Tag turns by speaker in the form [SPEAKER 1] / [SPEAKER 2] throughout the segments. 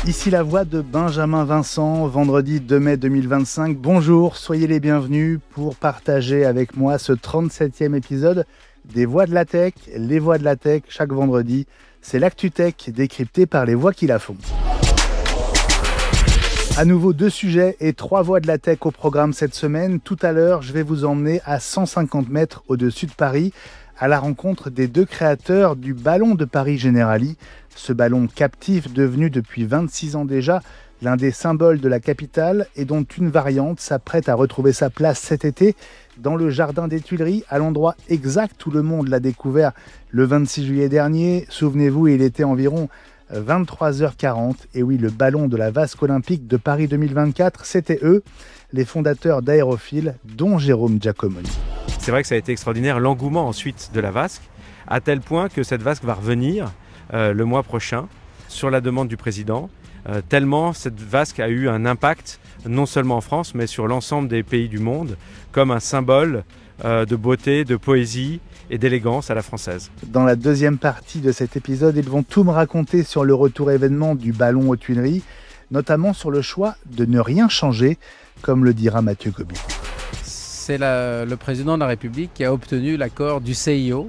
[SPEAKER 1] Ici la voix de Benjamin Vincent, vendredi 2 mai 2025. Bonjour, soyez les bienvenus pour partager avec moi ce 37e épisode des Voix de la Tech. Les Voix de la Tech, chaque vendredi, c'est l'actu tech décryptée par les voix qui la font. À nouveau 2 sujets et 3 voix de la tech au programme cette semaine. Tout à l'heure, je vais vous emmener à 150 mètres au-dessus de Paris à la rencontre des 2 créateurs du ballon de Paris Generali. Ce ballon captif devenu depuis 26 ans déjà l'un des symboles de la capitale et dont une variante s'apprête à retrouver sa place cet été dans le jardin des Tuileries, à l'endroit exact où le monde l'a découvert le 26 juillet dernier. Souvenez-vous, il était environ 23h40. Et oui, le ballon de la Vasque olympique de Paris 2024, c'était eux, les fondateurs d'Aérophile, dont Jérôme Giacomoni.
[SPEAKER 2] C'est vrai que ça a été extraordinaire, l'engouement ensuite de la Vasque, à tel point que cette Vasque va revenir le mois prochain sur la demande du président, tellement cette Vasque a eu un impact non seulement en France, mais sur l'ensemble des pays du monde, comme un symbole de beauté, de poésie et d'élégance à la française.
[SPEAKER 1] Dans la deuxième partie de cet épisode, ils vont tout me raconter sur le retour événement du ballon aux Tuileries, notamment sur le choix de ne rien changer, comme le dira Mathieu Gobi.
[SPEAKER 3] C'est le président de la République qui a obtenu l'accord du CIO,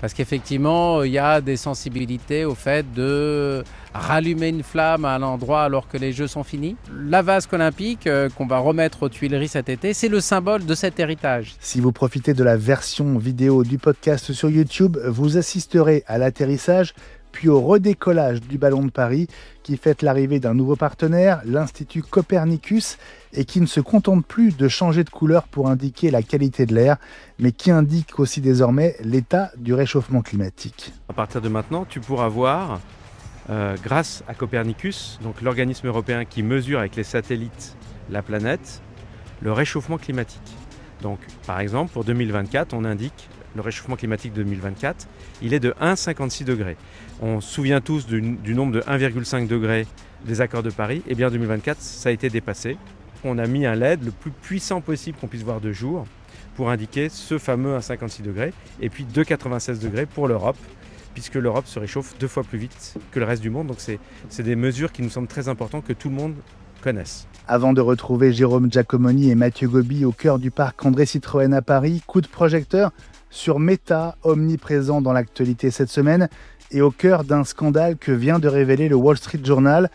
[SPEAKER 3] parce qu'effectivement, il y a des sensibilités au fait de rallumer une flamme à un endroit alors que les Jeux sont finis. La Vasque olympique qu'on va remettre aux Tuileries cet été, c'est le symbole de cet héritage.
[SPEAKER 1] Si vous profitez de la version vidéo du podcast sur YouTube, vous assisterez à l'atterrissage puis au redécollage du ballon de Paris qui fête l'arrivée d'un nouveau partenaire, l'Institut Copernicus, et qui ne se contente plus de changer de couleur pour indiquer la qualité de l'air, mais qui indique aussi désormais l'état du réchauffement climatique.
[SPEAKER 2] À partir de maintenant, tu pourras voir, grâce à Copernicus, donc l'organisme européen qui mesure avec les satellites la planète, le réchauffement climatique. Donc, par exemple, pour 2024, on indique le réchauffement climatique de 2024, il est de 1,56 degrés. On se souvient tous du nombre de 1,5 degrés des accords de Paris. Et bien 2024, ça a été dépassé. On a mis un LED le plus puissant possible qu'on puisse voir de jour pour indiquer ce fameux 1,56 degrés. Et puis 2,96 degrés pour l'Europe, puisque l'Europe se réchauffe 2 fois plus vite que le reste du monde. Donc c'est des mesures qui nous semblent très importantes que tout le monde connaisse.
[SPEAKER 1] Avant de retrouver Jérôme Giacomoni et Mathieu Gobi au cœur du parc André Citroën à Paris, coup de projecteur sur Meta, omniprésent dans l'actualité cette semaine et au cœur d'un scandale que vient de révéler le Wall Street Journal.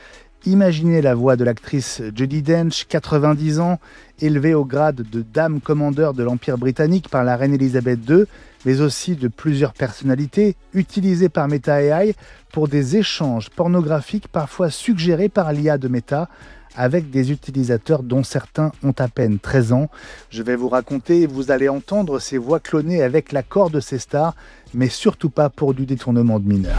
[SPEAKER 1] Imaginez la voix de l'actrice Judi Dench, 90 ans, élevée au grade de dame commandeur de l'Empire britannique par la reine Elisabeth II, mais aussi de plusieurs personnalités utilisées par Meta AI pour des échanges pornographiques parfois suggérés par l'IA de Meta, avec des utilisateurs dont certains ont à peine 13 ans. Je vais vous raconter et vous allez entendre ces voix clonées avec l'accord de ces stars, mais surtout pas pour du détournement de mineurs.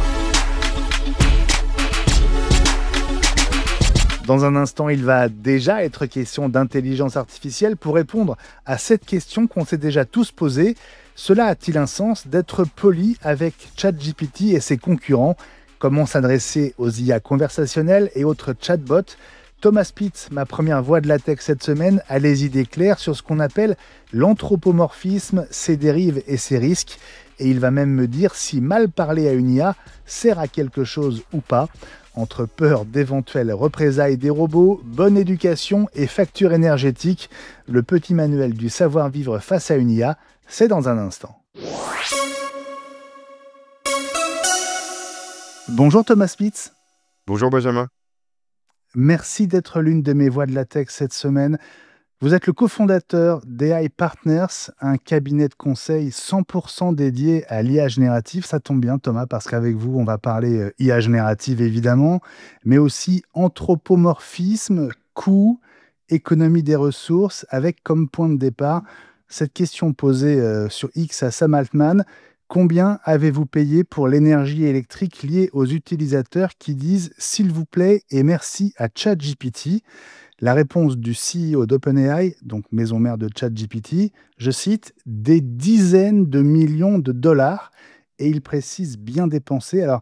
[SPEAKER 1] Dans un instant, il va déjà être question d'intelligence artificielle pour répondre à cette question qu'on s'est déjà tous posée. Cela a-t-il un sens d'être poli avec ChatGPT et ses concurrents? Comment s'adresser aux IA conversationnelles et autres chatbots? Thomas Spitz, ma première voix de la tech cette semaine, a les idées claires sur ce qu'on appelle l'anthropomorphisme, ses dérives et ses risques. Et il va même me dire si mal parler à une IA sert à quelque chose ou pas. Entre peur d'éventuelles représailles des robots, bonne éducation et facture énergétique, le petit manuel du savoir-vivre face à une IA, c'est dans un instant. Bonjour Thomas Spitz.
[SPEAKER 4] Bonjour Benjamin.
[SPEAKER 1] Merci d'être l'une de mes voix de la tech cette semaine. Vous êtes le cofondateur d'AI Partners, un cabinet de conseil 100% dédié à l'IA générative. Ça tombe bien Thomas, parce qu'avec vous, on va parler IA générative évidemment, mais aussi anthropomorphisme, coût, économie des ressources, avec comme point de départ cette question posée sur X à Sam Altman. Combien avez-vous payé pour l'énergie électrique liée aux utilisateurs qui disent « s'il vous plaît » et « merci » à ChatGPT? La réponse du CEO d'OpenAI, donc maison mère de ChatGPT, je cite « des dizaines de millions de dollars » et il précise bien dépensés. Alors,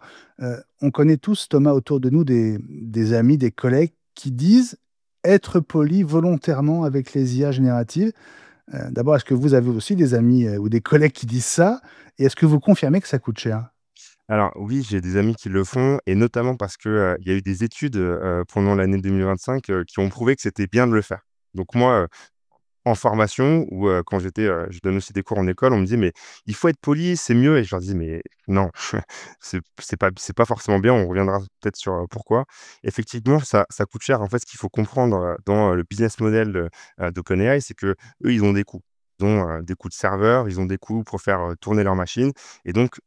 [SPEAKER 1] on connaît tous, Thomas, autour de nous, des amis, des collègues qui disent être polis volontairement avec les IA génératives. D'abord, est-ce que vous avez aussi des amis ou des collègues qui disent ça? Et est-ce que vous confirmez que ça coûte cher?
[SPEAKER 4] Alors oui, j'ai des amis qui le font et notamment parce que, il y a eu des études, pendant l'année 2025, qui ont prouvé que c'était bien de le faire. Donc moi, en formation ou, quand je donne aussi des cours en école, on me dit: «Mais il faut être poli, c'est mieux» et je leur dis: «Mais non, c'est pas forcément bien». On reviendra peut-être sur, pourquoi. Effectivement, ça coûte cher. En fait, ce qu'il faut comprendre, dans, le business model d'OpenAI, c'est qu'eux, ils ont des coûts. Ils ont, des coûts de serveurs, ils ont des coûts pour faire, tourner leur machine et donc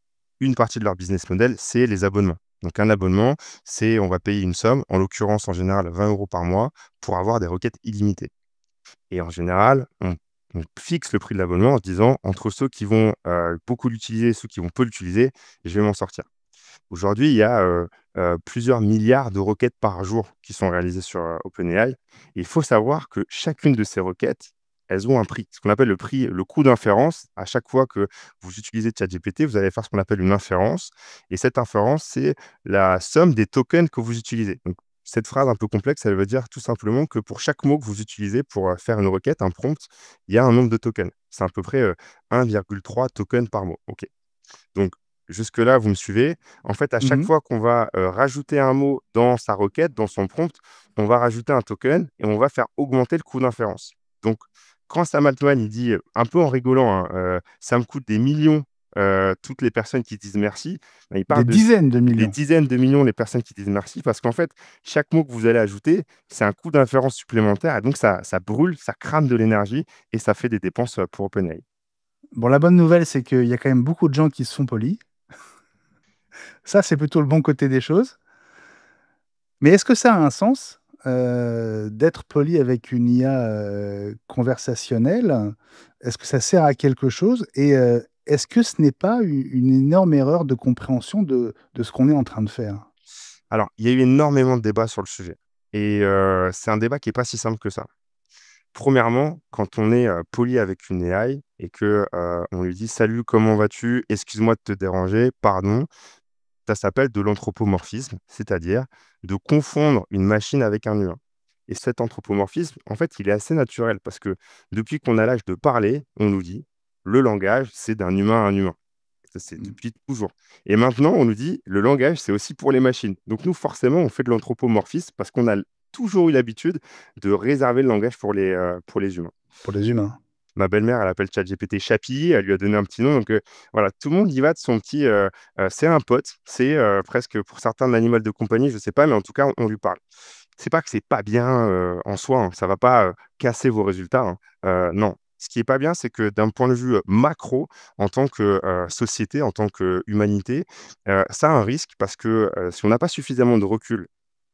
[SPEAKER 4] une partie de leur business model, c'est les abonnements. Donc un abonnement, c'est on va payer une somme, en l'occurrence, en général, 20 € par mois pour avoir des requêtes illimitées. Et en général, on fixe le prix de l'abonnement en se disant: «Entre ceux qui vont, beaucoup l'utiliser et ceux qui vont peu l'utiliser, je vais m'en sortir». Aujourd'hui, il y a, plusieurs milliards de requêtes par jour qui sont réalisées sur, OpenAI. Il faut savoir que chacune de ces requêtes, elles ont un prix, ce qu'on appelle le coût d'inférence. À chaque fois que vous utilisez ChatGPT, vous allez faire ce qu'on appelle une inférence et cette inférence, c'est la somme des tokens que vous utilisez. Donc cette phrase un peu complexe, elle veut dire tout simplement que pour chaque mot que vous utilisez pour, faire une requête, un prompt, il y a un nombre de tokens. C'est à peu près, 1,3 tokens par mot. OK. Donc jusque-là, vous me suivez? En fait, à chaque
[SPEAKER 1] Mmh.
[SPEAKER 4] fois qu'on va, rajouter un mot dans sa requête, dans son prompt, on va rajouter un token et on va faire augmenter le coût d'inférence. Donc quand Sam Altman, il dit, un peu en rigolant, hein, «Ça me coûte des millions, toutes les personnes qui disent merci», bah, il
[SPEAKER 1] Des
[SPEAKER 4] parle de
[SPEAKER 1] dizaines de
[SPEAKER 4] des
[SPEAKER 1] millions.
[SPEAKER 4] dizaines de millions les personnes qui disent merci parce qu'en fait, chaque mot que vous allez ajouter, c'est un coût d'inférence supplémentaire et donc ça brûle, ça crame de l'énergie et ça fait des dépenses, pour OpenAI.
[SPEAKER 1] Bon, la bonne nouvelle, c'est qu'il y a quand même beaucoup de gens qui sont polis. Ça, c'est plutôt le bon côté des choses. Mais est-ce que ça a un sens, d'être poli avec une IA, conversationnelle? Est-ce que ça sert à quelque chose? Et est-ce que ce n'est pas une énorme erreur de compréhension de ce qu'on est en train de faire?
[SPEAKER 4] Alors, il y a eu énormément de débats sur le sujet et c'est un débat qui est pas si simple que ça. Premièrement, quand on est, poli avec une AI et que, on lui dit: «Salut, comment vas-tu? Excuse-moi de te déranger, pardon». Ça s'appelle de l'anthropomorphisme, c'est-à-dire de confondre une machine avec un humain et cet anthropomorphisme, en fait, il est assez naturel parce que depuis qu'on a l'âge de parler, on nous dit: «Le langage, c'est d'un humain à un humain». Ça, c'est
[SPEAKER 1] Mmh.
[SPEAKER 4] depuis toujours et maintenant, on nous dit: «Le langage, c'est aussi pour les machines». Donc nous, forcément, on fait de l'anthropomorphisme parce qu'on a toujours eu l'habitude de réserver le langage pour les humains.
[SPEAKER 1] Pour les humains.
[SPEAKER 4] Ma belle-mère, elle appelle ChatGPT Chapi, elle lui a donné un petit nom, donc voilà, tout le monde y va de son petit, c'est un pote, c'est, presque pour certains un animal de compagnie, je sais pas, mais en tout cas, on lui parle. C'est pas que c'est pas bien, en soi, hein, ça va pas, casser vos résultats, hein, non. Ce qui est pas bien, c'est que d'un point de vue, macro, en tant que, société, en tant qu'humanité, ça a un risque parce que, si on n'a pas suffisamment de recul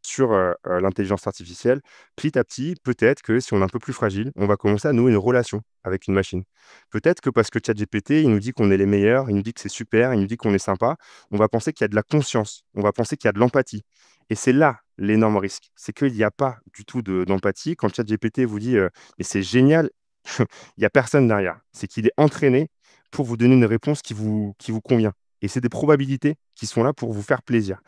[SPEAKER 4] sur, l'intelligence artificielle, petit à petit, peut-être que si on est un peu plus fragile, on va commencer à nouer une relation avec une machine. Peut-être que parce que ChatGPT, il nous dit qu'on est les meilleurs, il nous dit que c'est super, il nous dit qu'on est sympa, on va penser qu'il y a de la conscience, on va penser qu'il y a de l'empathie et c'est là l'énorme risque. C'est qu'il n'y a pas du tout d'empathie. Quand ChatGPT vous dit, «Mais c'est génial», il y a personne derrière. C'est qu'il est entraîné pour vous donner une réponse qui vous convient et c'est des probabilités qui sont là pour vous faire plaisir.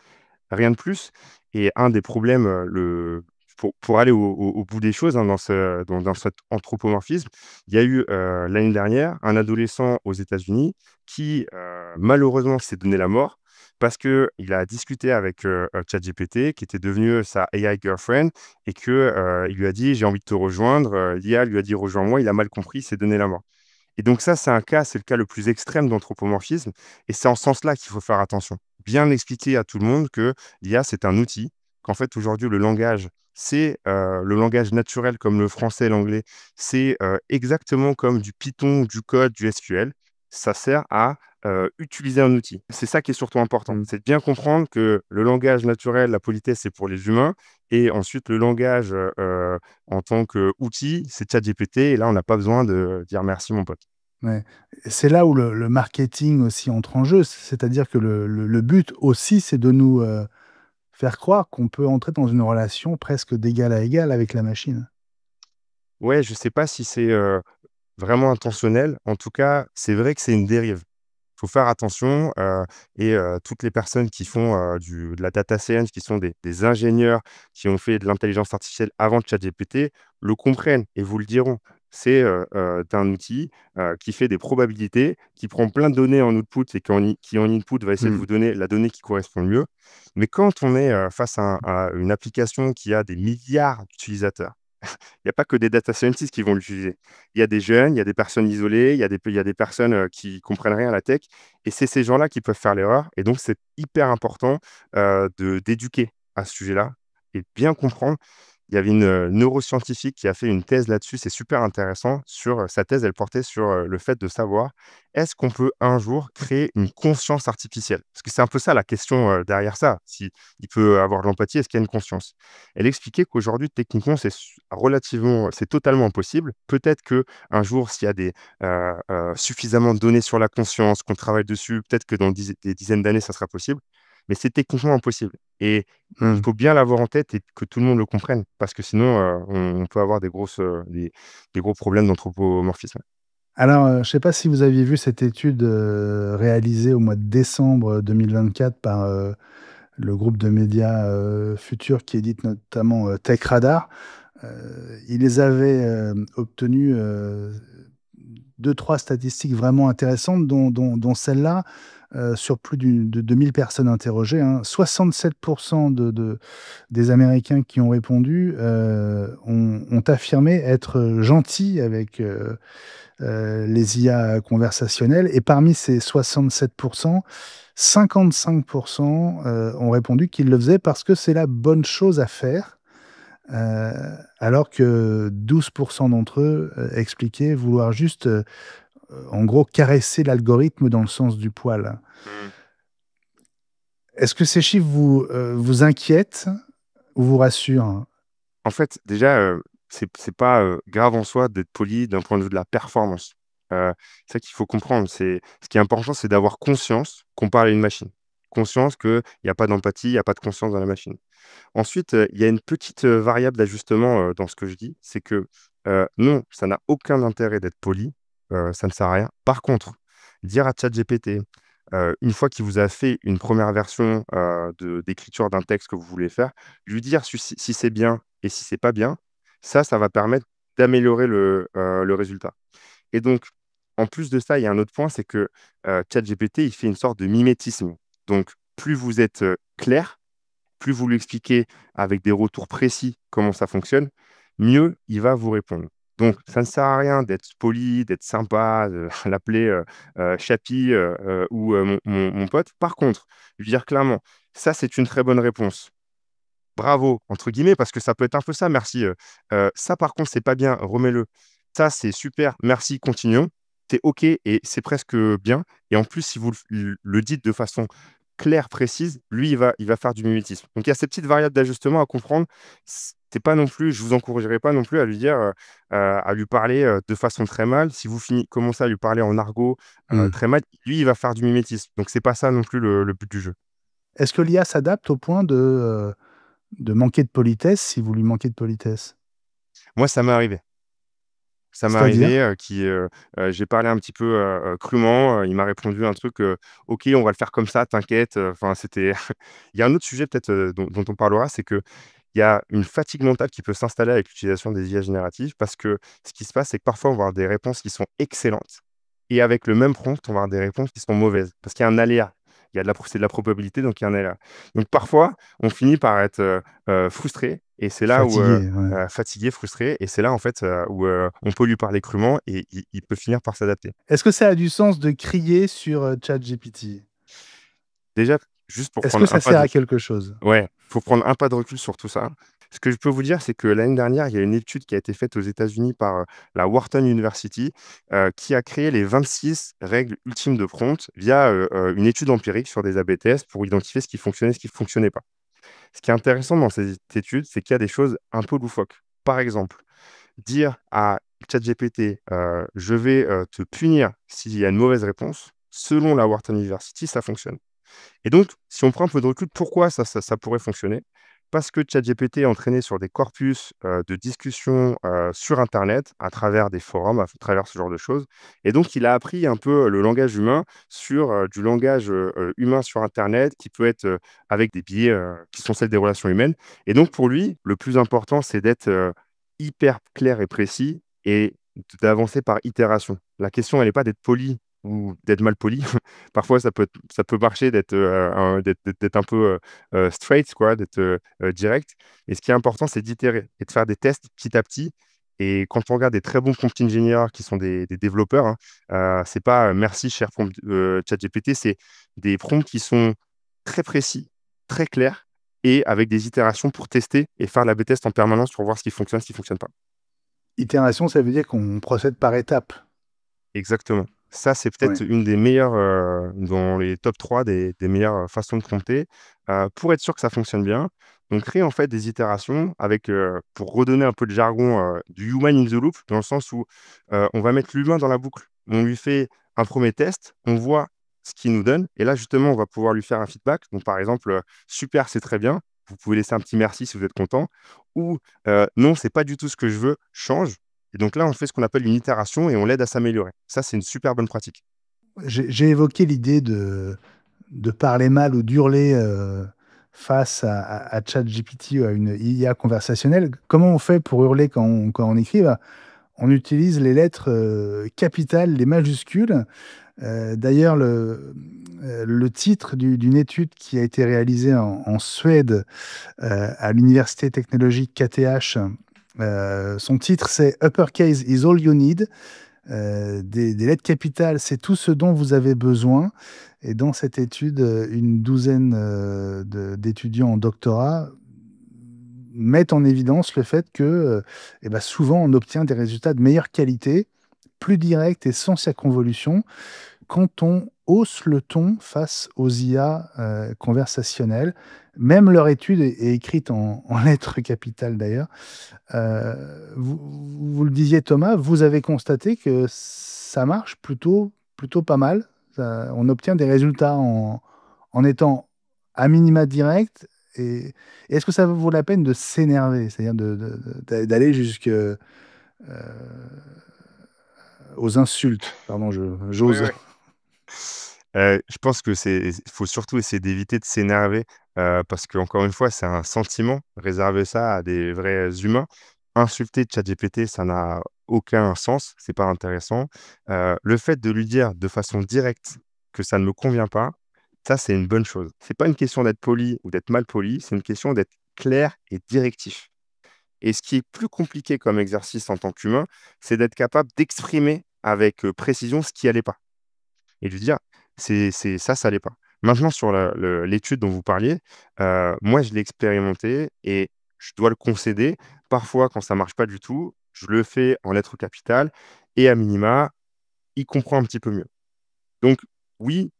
[SPEAKER 4] Rien de plus et un des problèmes, pour aller au bout des choses, hein, dans cet anthropomorphisme, il y a eu, l'année dernière, un adolescent aux États-Unis qui, malheureusement s'est donné la mort parce qu'il a discuté avec, ChatGPT qui était devenu sa AI girlfriend et que, il lui a dit: «J'ai envie de te rejoindre», l'IA lui a dit: «Rejoins-moi», il a mal compris, il s'est donné la mort. Et donc ça, c'est le cas le plus extrême d'anthropomorphisme et c'est en ce sens-là qu'il faut faire attention. Bien expliquer à tout le monde que l'IA, c'est un outil, qu'en fait, aujourd'hui, le langage, c'est, le langage naturel comme le français et l'anglais, c'est, exactement comme du Python, du code, du SQL. Ça sert à, utiliser un outil. C'est ça qui est surtout important.
[SPEAKER 1] Mmh.
[SPEAKER 4] C'est de bien comprendre que le langage naturel, la politesse, c'est pour les humains et ensuite le langage, en tant qu'outil, c'est ChatGPT et là, on n'a pas besoin de dire: «Merci mon pote».
[SPEAKER 1] Ouais. Et c'est là où le marketing aussi entre en jeu. C'est-à-dire que le but aussi, c'est de nous, faire croire qu'on peut entrer dans une relation presque d'égal à égal avec la machine.
[SPEAKER 4] Ouais, je sais pas si c'est, vraiment intentionnel. En tout cas, c'est vrai que c'est une dérive. Faut faire attention, et toutes les personnes qui font, de la data science, qui sont des ingénieurs, qui ont fait de l'intelligence artificielle avant ChatGPT, le comprennent et vous le diront. c'est d'un outil qui fait des probabilités, qui prend plein de données en output et qui en input va essayer de
[SPEAKER 1] Mmh.
[SPEAKER 4] vous donner la donnée qui correspond le mieux. Mais quand on est face à une application qui a des milliards d'utilisateurs, il y a pas que des data scientists qui vont l'utiliser. Il y a des jeunes, il y a des personnes isolées, il y a des personnes qui comprennent rien à la tech, et c'est ces gens-là qui peuvent faire l'erreur. Et donc, c'est hyper important d'éduquer à ce sujet-là et bien comprendre. Il y avait une neuroscientifique qui a fait une thèse là-dessus, c'est super intéressant. Sa thèse, elle portait sur le fait de savoir, est-ce qu'on peut un jour créer une conscience artificielle? Parce que c'est un peu ça la question derrière ça. Si il peut avoir de l'empathie, est-ce qu'il y a une conscience? Elle expliquait qu'aujourd'hui, techniquement, c'est totalement possible. Peut-être que un jour, s'il y a suffisamment de données sur la conscience, qu'on travaille dessus, peut-être que dans des dizaines d'années, ça sera possible. Mais c'est techniquement impossible. Et il
[SPEAKER 1] Mmh.
[SPEAKER 4] faut bien l'avoir en tête et que tout le monde le comprenne, parce que sinon, on peut avoir des gros problèmes d'anthropomorphisme.
[SPEAKER 1] Alors, je ne sais pas si vous aviez vu cette étude, réalisée au mois de décembre 2024 par, le groupe de médias, Futur qui édite notamment, Tech Radar. Ils avaient, obtenu, 2-3 statistiques vraiment intéressantes dont celle-là, sur plus de 1 000 personnes interrogées, hein. 67 des Américains qui ont répondu, ont affirmé être gentils avec, les IA conversationnelles, et parmi ces 67 55 ont répondu qu'ils le faisaient parce que c'est la bonne chose à faire, alors que 12 d'entre eux, expliquaient vouloir juste, en gros, caresser l'algorithme dans le sens du poil.
[SPEAKER 4] Mmh.
[SPEAKER 1] Est-ce que ces chiffres vous inquiètent ou vous rassurent?
[SPEAKER 4] En fait, déjà, c'est pas grave en soi d'être poli d'un point de vue de la performance. C'est ça qu'il faut comprendre. Ce qui est important, c'est d'avoir conscience qu'on parle à une machine. Conscience qu'il y a pas d'empathie, il y a pas de conscience dans la machine. Ensuite, il y a une petite variable d'ajustement dans ce que je dis, c'est que non, ça n'a aucun intérêt d'être poli, ça ne sert à rien. Par contre, dire à ChatGPT, une fois qu'il vous a fait une première version d'écriture d'un texte que vous voulez faire, lui dire si c'est bien et si c'est pas bien, ça va permettre d'améliorer le résultat. Et donc, en plus de ça, il y a un autre point, c'est que ChatGPT, il fait une sorte de mimétisme. Donc, plus vous êtes clair, plus vous lui expliquez avec des retours précis comment ça fonctionne, mieux il va vous répondre. Donc, ça ne sert à rien d'être poli, d'être sympa, de l'appeler Chapi ou mon pote. Par contre, lui dire clairement, ça, c'est une très bonne réponse. Bravo, entre guillemets, parce que ça peut être un peu ça, merci. Ça, par contre, c'est pas bien, remets-le. Ça, c'est super, merci, continuons. C'est OK et c'est presque bien. Et en plus, si vous le dites de façon claire, précise, lui, il va faire du mimétisme. Donc, il y a ces petites variables d'ajustement à comprendre. C'est pas non plus, je vous encouragerai pas non plus à lui dire, à lui parler de façon très mal. Si vous commencez à lui parler en argot
[SPEAKER 1] Mmh.
[SPEAKER 4] très mal, lui, il va faire du mimétisme. Donc, c'est pas ça non plus le but du jeu.
[SPEAKER 1] Est-ce que l'IA s'adapte au point de manquer de politesse si vous lui manquez de politesse?
[SPEAKER 4] Moi, ça m'est arrivé. Ça m'est
[SPEAKER 1] C'est-à-dire?
[SPEAKER 4] arrivé, j'ai parlé un petit peu, crûment, il m'a répondu un truc, «OK, on va le faire comme ça, t'inquiète», enfin c'était il y a un autre sujet peut-être, dont on parlera, c'est qu'il y a une fatigue mentale qui peut s'installer avec l'utilisation des IA génératives parce que ce qui se passe, c'est que parfois on va avoir des réponses qui sont excellentes et avec le même prompt, on va avoir des réponses qui sont mauvaises parce qu'il y a un aléa. Il y a c'est de la probabilité, donc il y a un aléa. Donc parfois, on finit par être, frustré et c'est là où,
[SPEAKER 1] Fatigué, ouais.
[SPEAKER 4] fatigué, frustré et c'est là en fait, où, on peut lui parler crûment et il peut finir par s'adapter.
[SPEAKER 1] Est-ce que ça a du sens de crier sur, ChatGPT?
[SPEAKER 4] Déjà, juste pour
[SPEAKER 1] Est-ce que
[SPEAKER 4] prendre un
[SPEAKER 1] ça
[SPEAKER 4] pas
[SPEAKER 1] sert
[SPEAKER 4] de
[SPEAKER 1] à quelque chose?
[SPEAKER 4] ouais, faut prendre un pas de recul sur tout ça. Ce que je peux vous dire, c'est que l'année dernière, il y a une étude qui a été faite aux États-Unis par, la Wharton University, qui a créé les 26 règles ultimes de prompt via, une étude empirique sur des AB tests pour identifier ce qui fonctionnait et ce qui ne fonctionnait pas. Ce qui est intéressant dans cette étude, c'est qu'il y a des choses un peu loufoques. Par exemple, dire à ChatGPT, «Je vais, te punir s'il y a une mauvaise réponse», selon la Wharton University, ça fonctionne. Et donc, si on prend un peu de recul, pourquoi ça pourrait fonctionner? Parce que ChatGPT est entraîné sur des corpus, de discussions, sur internet, à travers des forums, à travers ce genre de choses et donc il a appris un peu le langage humain sur, du langage, humain sur internet qui peut être, avec des biais, qui sont celles des relations humaines et donc pour lui, le plus important, c'est d'être, hyper clair et précis et d'avancer par itération. La question, elle n'est pas d'être poli ou d'être mal poli. Parfois, ça peut marcher d'être un peu straight, quoi, d'être direct. Et ce qui est important, c'est d'itérer et de faire des tests petit à petit. Et quand on regarde des très bons prompt engineers qui sont des développeurs, hein, c'est pas merci, cher prompt, ChatGPT, c'est des prompts qui sont très précis, très clairs et avec des itérations pour tester et faire la B-test en permanence pour voir ce qui fonctionne, ce qui fonctionne pas.
[SPEAKER 1] Itération, ça veut dire qu'on procède par étapes.
[SPEAKER 4] Exactement. Ça, c'est
[SPEAKER 1] Ouais.
[SPEAKER 4] peut-être une des meilleures, dans les top 3 des meilleures façons de compter, pour être sûr que ça fonctionne bien. On crée en fait des itérations avec, pour redonner un peu de jargon, du human in the loop, dans le sens où, on va mettre l'humain dans la boucle. On lui fait un premier test, on voit ce qu'il nous donne et là, justement, on va pouvoir lui faire un feedback. Donc par exemple, «Super, c'est très bien». Vous pouvez laisser un petit merci si vous êtes content ou, «Non, c'est pas du tout ce que je veux, change». Et donc là, on fait ce qu'on appelle une itération et on l'aide à s'améliorer. Ça, c'est une super bonne pratique.
[SPEAKER 1] J'ai évoqué l'idée de parler mal ou d'hurler face à ChatGPT ou à une IA conversationnelle. Comment on fait pour hurler quand on écrit? Bah, on utilise les lettres capitales, les majuscules. D'ailleurs, le titre d'une étude qui a été réalisée en Suède à l'université technologique KTH, son titre c'est Uppercase is all you need. Des lettres capitales, c'est tout ce dont vous avez besoin. Et dans cette étude, une douzaine d'étudiants en doctorat mettent en évidence le fait que eh ben, souvent on obtient des résultats de meilleure qualité, plus directs et sans circonvolution quand on hausse le ton face aux IA conversationnelles. Même leur étude est écrite en lettres capitales d'ailleurs. Vous le disiez Thomas, vous avez constaté que ça marche plutôt pas mal. On obtient des résultats en étant à minima direct. Et est-ce que ça vaut la peine de s'énerver, c'est-à-dire d'aller jusque aux insultes? Pardon,
[SPEAKER 4] Ouais,
[SPEAKER 1] j'ose.
[SPEAKER 4] ouais. Je pense que il faut surtout essayer d'éviter de s'énerver, parce qu'encore une fois, c'est un sentiment. Réserver ça à des vrais humains. Insulter ChatGPT, ça n'a aucun sens, c'est pas intéressant. Le fait de lui dire de façon directe que ça ne me convient pas, ça, c'est une bonne chose. C'est pas une question d'être poli ou d'être mal poli, c'est une question d'être clair et directif. Et ce qui est plus compliqué comme exercice en tant qu'humain, c'est d'être capable d'exprimer avec, précision ce qui allait pas. Et de lui dire: «C'est ça, ça allait pas». Maintenant sur l'étude dont vous parliez, moi je l'ai expérimenté et je dois le concéder. Parfois, quand ça marche pas du tout, je le fais en lettres capitales et à minima, il comprend un petit peu mieux. Donc oui,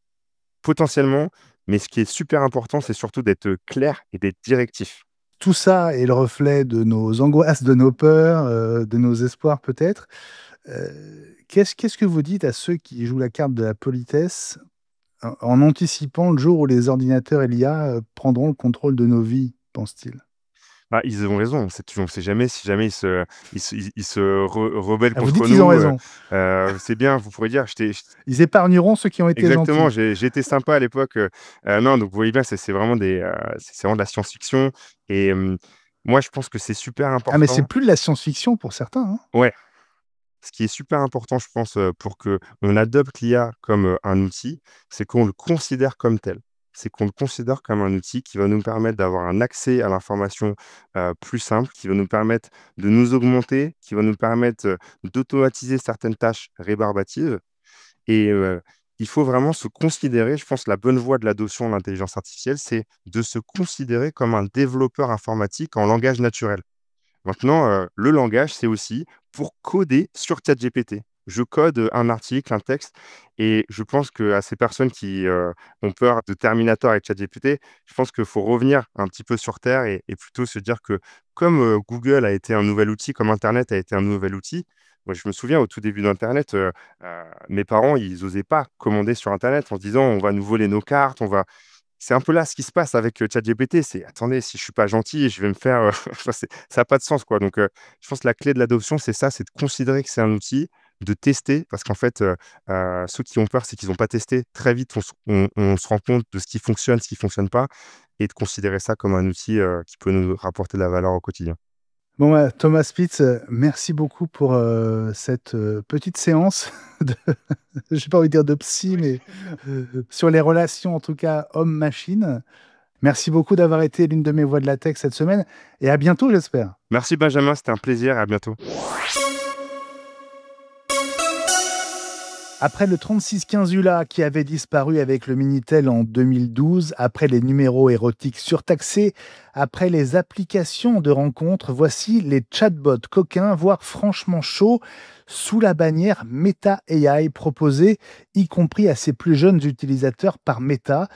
[SPEAKER 4] potentiellement, mais ce qui est super important, c'est surtout d'être, clair et d'être directif.
[SPEAKER 1] Tout ça est le reflet de nos angoisses, de nos peurs, de nos espoirs peut-être. Qu'est-ce que vous dites à ceux qui jouent la carte de la politesse en anticipant le jour où les ordinateurs et l'IA prendront le contrôle de nos vies, pense-t-il?
[SPEAKER 4] Bah, ils ont raison, on ne sait jamais si jamais ils se rebellent
[SPEAKER 1] Ah, vous dites
[SPEAKER 4] contre
[SPEAKER 1] qu'ils ont
[SPEAKER 4] nous,
[SPEAKER 1] raison.
[SPEAKER 4] c'est bien, vous pourrez dire: «Je t'ai
[SPEAKER 1] Ils épargneront ceux qui ont été
[SPEAKER 4] Exactement,
[SPEAKER 1] gentils.
[SPEAKER 4] j'ai été sympa à l'époque, non, donc vous voyez bien, c'est vraiment c'est vraiment de la science-fiction et moi je pense que c'est super
[SPEAKER 1] Ah, mais c'est
[SPEAKER 4] important.
[SPEAKER 1] plus de la science-fiction pour certains, hein.
[SPEAKER 4] Ouais, ce qui est super important, je pense, pour qu'on adopte l'IA comme, un outil, c'est qu'on le considère comme tel. C'est qu'on le considère comme un outil qui va nous permettre d'avoir un accès à l'information, plus simple, qui va nous permettre de nous augmenter, qui va nous permettre, d'automatiser certaines tâches rébarbatives. Et il faut vraiment se considérer, je pense la bonne voie de l'adoption de l'intelligence artificielle, c'est de se considérer comme un développeur informatique en langage naturel. Maintenant, le langage, c'est aussi pour coder sur ChatGPT. Je code, un article, un texte et je pense qu'à ces personnes qui, ont peur de Terminator avec ChatGPT, je pense qu'il faut revenir un petit peu sur terre et plutôt se dire que comme, Google a été un nouvel outil, comme internet a été un nouvel outil, moi je me souviens au tout début d'internet, mes parents, ils osaient pas commander sur internet en se disant: «On va nous voler nos cartes, on va». C'est un peu là ce qui se passe avec, ChatGPT, c'est: «Attendez, si je suis pas gentil, je vais me faire, enfin ça a pas de sens, quoi». Donc je pense que la clé de l'adoption, c'est ça, c'est de considérer que c'est un outil, de tester parce qu'en fait, ceux qui ont peur, c'est qu'ils ont pas testé. Très vite, on se rend compte de ce qui fonctionne pas et de considérer ça comme un outil, qui peut nous rapporter de la valeur au quotidien.
[SPEAKER 1] Bon, Thomas Spitz, merci beaucoup pour cette petite séance de, j'ai pas envie de dire de psy, mais sur les relations, en tout cas, homme-machine. Merci beaucoup d'avoir été l'une de mes voix de la tech cette semaine et à bientôt, j'espère.
[SPEAKER 4] Merci Benjamin, c'était un plaisir et à bientôt.
[SPEAKER 1] Après le 3615 ULA qui avait disparu avec le Minitel en 2012, après les numéros érotiques surtaxés, après les applications de rencontres, voici les chatbots coquins, voire franchement chauds, sous la bannière Meta AI proposée, y compris à ses plus jeunes utilisateurs par Meta.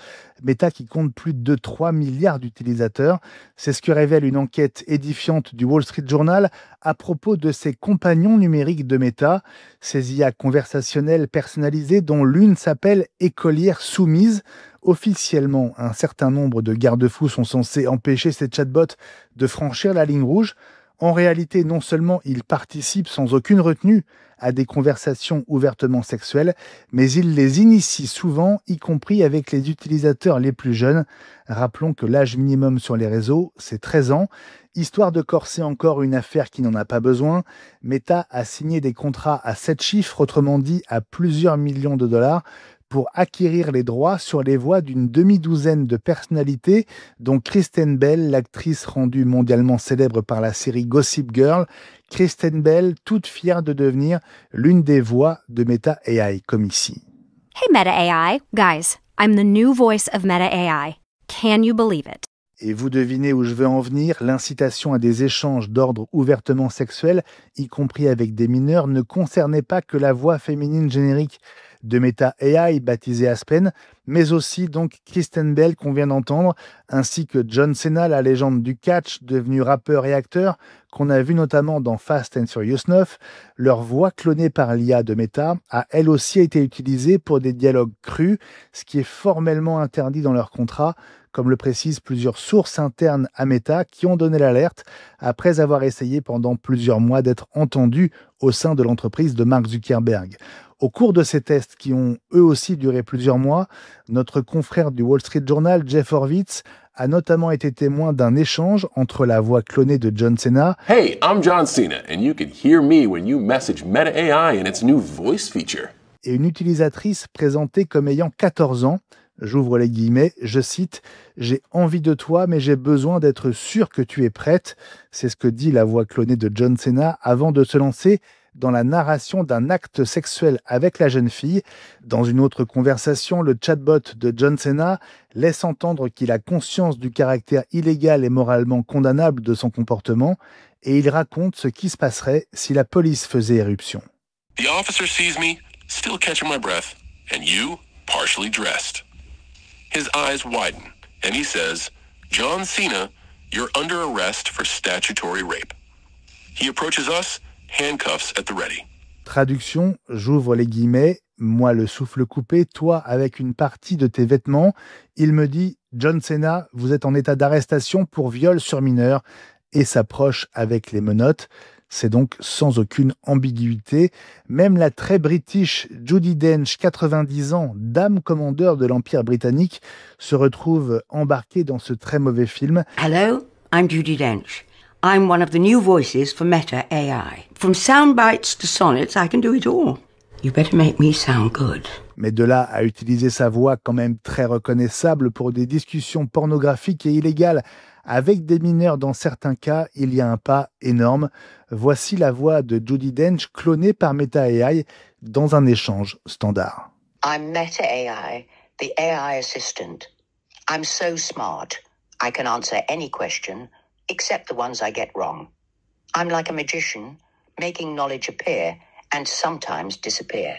[SPEAKER 1] Meta qui compte plus de 3 milliards d'utilisateurs. C'est ce que révèle une enquête édifiante du Wall Street Journal à propos de ses compagnons numériques de Meta, ces IA conversationnelles personnalisées dont l'une s'appelle Écolière soumise. Officiellement, un certain nombre de garde-fous sont censés empêcher ces chatbots de franchir la ligne rouge. En réalité, non seulement ils participent sans aucune retenue à des conversations ouvertement sexuelles, mais ils les initient souvent, y compris avec les utilisateurs les plus jeunes. Rappelons que l'âge minimum sur les réseaux, c'est 13 ans. Histoire de corser encore une affaire qui n'en a pas besoin, Meta a signé des contrats à 7 chiffres, autrement dit à plusieurs millions de dollars, pour acquérir les droits sur les voix d'une demi-douzaine de personnalités, dont Kristen Bell, l'actrice rendue mondialement célèbre par la série Gossip Girl. Kristen Bell, toute fière de devenir l'une des voix de Meta AI, comme ici.
[SPEAKER 5] Hey Meta AI, guys, I'm the new voice of Meta AI. Can you believe it?
[SPEAKER 1] Et vous devinez où je veux en venir, l'incitation à des échanges d'ordre ouvertement sexuel, y compris avec des mineurs, ne concernait pas que la voix féminine générique de Meta AI, baptisée Aspen, mais aussi donc Kristen Bell qu'on vient d'entendre, ainsi que John Cena, la légende du catch, devenu rappeur et acteur, qu'on a vu notamment dans Fast and Furious 9. Leur voix clonée par l'IA de Meta a elle aussi été utilisée pour des dialogues crus, ce qui est formellement interdit dans leur contrat, comme le précisent plusieurs sources internes à Meta qui ont donné l'alerte après avoir essayé pendant plusieurs mois d'être entendus au sein de l'entreprise de Mark Zuckerberg. Au cours de ces tests qui ont eux aussi duré plusieurs mois, notre confrère du Wall Street Journal, Jeff Horwitz, a notamment été témoin d'un échange entre la voix clonée de John Cena.
[SPEAKER 6] Hey, I'm John Cena, and you can hear me when you message Meta AI and its new voice feature.
[SPEAKER 1] Et une utilisatrice présentée comme ayant 14 ans. J'ouvre les guillemets, je cite « J'ai envie de toi, mais j'ai besoin d'être sûr que tu es prête ». C'est ce que dit la voix clonée de John Cena avant de se lancer dans la narration d'un acte sexuel avec la jeune fille. Dans une autre conversation, le chatbot de John Cena laisse entendre qu'il a conscience du caractère illégal et moralement condamnable de son comportement et il raconte ce qui se passerait si la police faisait éruption.
[SPEAKER 6] The officer sees me, still catching my breath, and you, partially dressed. His eyes widen, and he says, John Cena, you're under arrest for statutory rape. He approaches us, handcuffs at the ready.
[SPEAKER 1] Traduction, j'ouvre les guillemets, moi le souffle coupé, toi avec une partie de tes vêtements. Il me dit, John Cena, vous êtes en état d'arrestation pour viol sur mineur, et s'approche avec les menottes. C'est donc sans aucune ambiguïté. Même la très british Judi Dench, 90 ans, dame commandeur de l'Empire britannique, se retrouve embarquée dans ce très mauvais film.
[SPEAKER 7] Hello, I'm Judi Dench. I'm one of the new voices for Meta AI. From sound bites to sonnets, I can do it all. You better make me sound good.
[SPEAKER 1] Mais de là à utiliser sa voix quand même très reconnaissable pour des discussions pornographiques et illégales avec des mineurs dans certains cas, il y a un pas énorme. Voici la voix de Judi Dench clonée par Meta AI dans un échange standard.
[SPEAKER 8] I'm Meta AI, the AI assistant. I'm so smart, I can answer any question, except the ones I get wrong. I'm like a magician, making knowledge appear and sometimes disappear.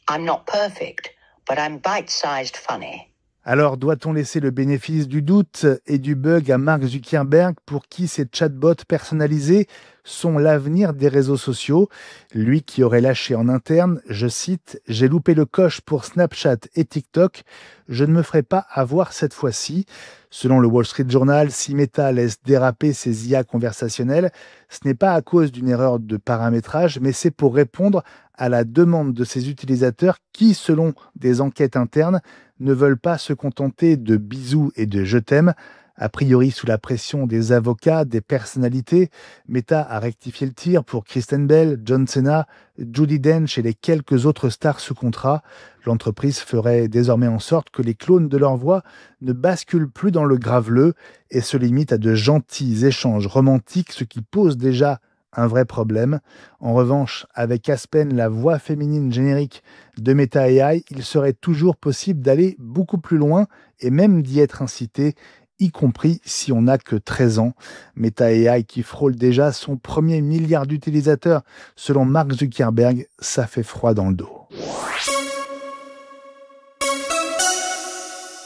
[SPEAKER 8] I'm not perfect, but I'm bite-sized funny.
[SPEAKER 1] Alors, doit-on laisser le bénéfice du doute et du bug à Mark Zuckerberg pour qui ces chatbots personnalisés sont l'avenir des réseaux sociaux? Lui qui aurait lâché en interne, je cite, « J'ai loupé le coche pour Snapchat et TikTok, je ne me ferai pas avoir cette fois-ci ». Selon le Wall Street Journal, si Meta laisse déraper ses IA conversationnelles, ce n'est pas à cause d'une erreur de paramétrage, mais c'est pour répondre à la demande de ses utilisateurs qui, selon des enquêtes internes, ne veulent pas se contenter de bisous et de je t'aime. A priori, sous la pression des avocats, des personnalités, Meta a rectifié le tir pour Kristen Bell, John Cena, Judi Dench et les quelques autres stars sous contrat. L'entreprise ferait désormais en sorte que les clones de leur voix ne basculent plus dans le graveleux et se limitent à de gentils échanges romantiques, ce qui pose déjà un vrai problème. En revanche, avec Aspen, la voix féminine générique de Meta AI, il serait toujours possible d'aller beaucoup plus loin et même d'y être incité, y compris si on n'a que 13 ans. Meta AI qui frôle déjà son premier milliard d'utilisateurs, selon Mark Zuckerberg, ça fait froid dans le dos.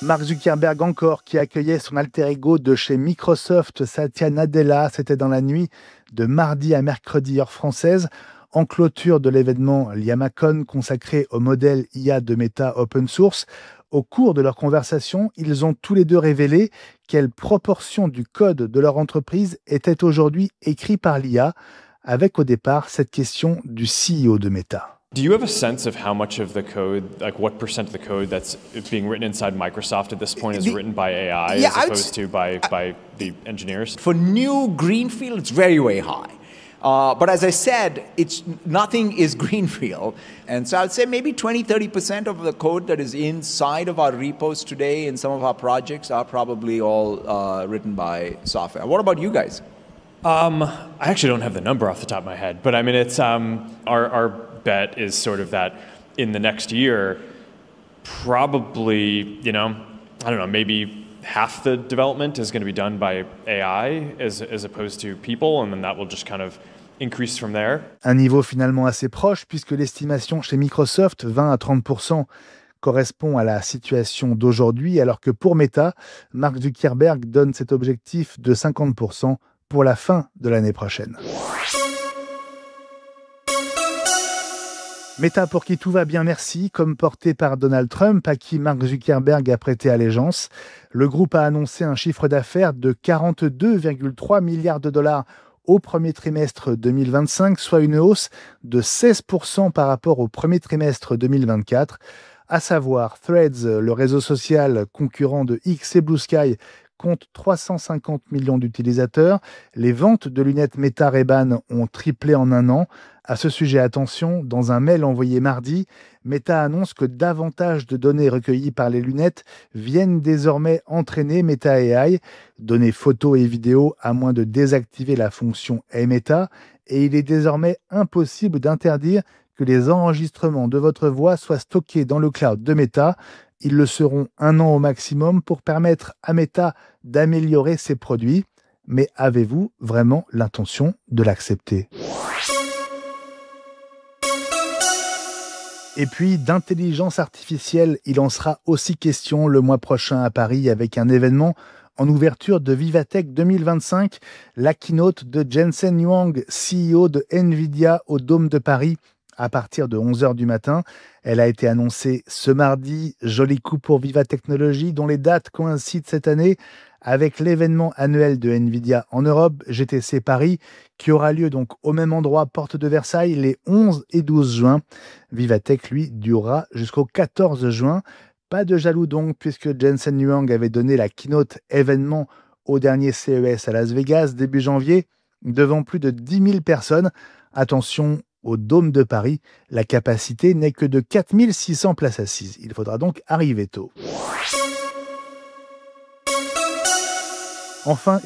[SPEAKER 1] Mark Zuckerberg encore, qui accueillait son alter ego de chez Microsoft, Satya Nadella, c'était dans la nuit de mardi à mercredi heure française, en clôture de l'événement Llama-Con consacré au modèle IA de Meta Open Source. Au cours de leur conversation, ils ont tous les deux révélé quelle proportion du code de leur entreprise était aujourd'hui écrit par l'IA, avec au départ cette question du CEO de Meta.
[SPEAKER 9] Do you have a sense of how much of the code, like what percent of the code that's being written inside Microsoft at this point is written by AI as opposed to by the engineers?
[SPEAKER 10] For new greenfield, it's very, very high. But as I said, nothing is greenfield. And so I would say maybe 20-30% of the code that is inside of our repos today in some of our projects are probably all written by software. What about you guys?
[SPEAKER 9] I actually don't have the number off the top of my head, but I mean, it's our bet is sort of that in the next year, probably, I don't know, maybe half the development is going to be done by AI as opposed to people, and then that will just kind of increase from there.
[SPEAKER 1] Un niveau finalement assez proche, puisque l'estimation chez Microsoft, 20 à 30%, correspond à la situation d'aujourd'hui, alors que pour Meta, Mark Zuckerberg donne cet objectif de 50% pour la fin de l'année prochaine. Meta pour qui tout va bien, merci, comme porté par Donald Trump, à qui Mark Zuckerberg a prêté allégeance. Le groupe a annoncé un chiffre d'affaires de 42,3 milliards de dollars au premier trimestre 2025, soit une hausse de 16% par rapport au premier trimestre 2024. À savoir, Threads, le réseau social concurrent de X et Blue Sky, compte 350 millions d'utilisateurs. Les ventes de lunettes Meta Ray-Ban ont triplé en un an. À ce sujet, attention, dans un mail envoyé mardi, Meta annonce que davantage de données recueillies par les lunettes viennent désormais entraîner Meta AI, données photos et vidéos à moins de désactiver la fonction Hey Meta, et il est désormais impossible d'interdire que les enregistrements de votre voix soient stockés dans le cloud de Meta. Ils le seront 1 an au maximum pour permettre à Meta d'améliorer ses produits. Mais avez-vous vraiment l'intention de l'accepter ? Et puis, d'intelligence artificielle, il en sera aussi question le mois prochain à Paris avec un événement en ouverture de Vivatech 2025, la keynote de Jensen Huang, CEO de NVIDIA au Dôme de Paris, à partir de 11h du matin. Elle a été annoncée ce mardi. Joli coup pour Viva Technologies, dont les dates coïncident cette année avec l'événement annuel de NVIDIA en Europe, GTC Paris, qui aura lieu donc au même endroit, porte de Versailles, les 11 et 12 juin. Vivatech, lui, durera jusqu'au 14 juin. Pas de jaloux donc, puisque Jensen Huang avait donné la keynote événement au dernier CES à Las Vegas début janvier, devant plus de 10 000 personnes. Attention, au Dôme de Paris, la capacité n'est que de 4 600 places assises. Il faudra donc arriver tôt. Enfin,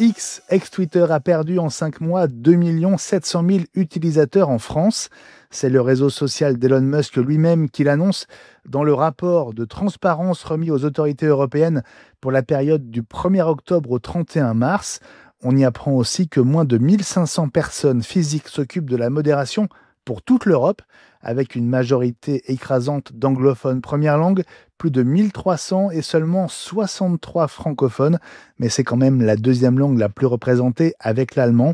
[SPEAKER 1] ex-Twitter a perdu en 5 mois 2 700 000 utilisateurs en France. C'est le réseau social d'Elon Musk lui-même qui l'annonce dans le rapport de transparence remis aux autorités européennes pour la période du 1er octobre au 31 mars. On y apprend aussi que moins de 1500 personnes physiques s'occupent de la modération pour toute l'Europe, avec une majorité écrasante d'anglophones première langue, plus de 1300 et seulement 63 francophones, mais c'est quand même la deuxième langue la plus représentée avec l'allemand.